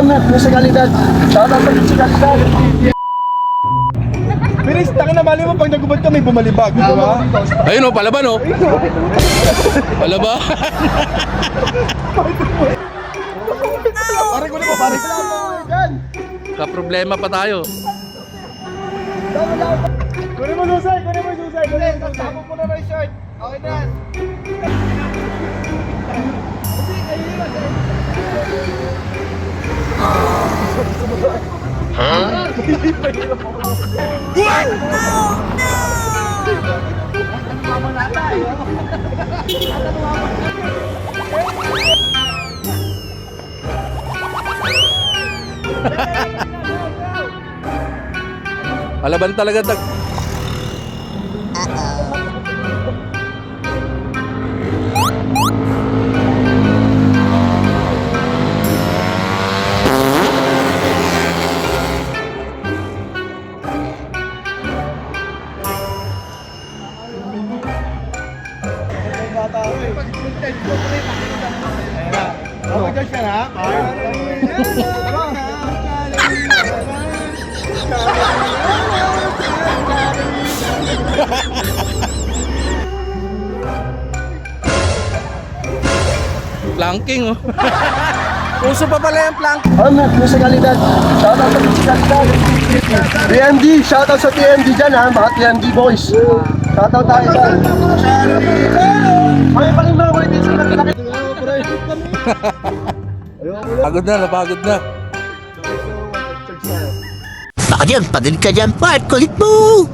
Musikalidad. Shoutout sa musikalidad. Bilis, takin na mali mo pag nagubad ka may bumalibag, di ba? Ayun o, palaban o. Palaban. Pare ko na po, pare. Kaproblema pa tayo. Kunin mo susay, kunin mo susay. Tapos mo na na yung short. Okay na. Palaban talaga tag. Okay ka siya na? Planking oh. Uso pa pala yung plank. Musikalidad. Shoutout sa musikalidad. TMD, shoutout sa TMD dyan ha, mga TMD boys. Shoutout tayo dyan. Ay, paling mga ulit din sila. Pagod na, napagod na. Baka dyan, pagod ka dyan, part. Kulit mo!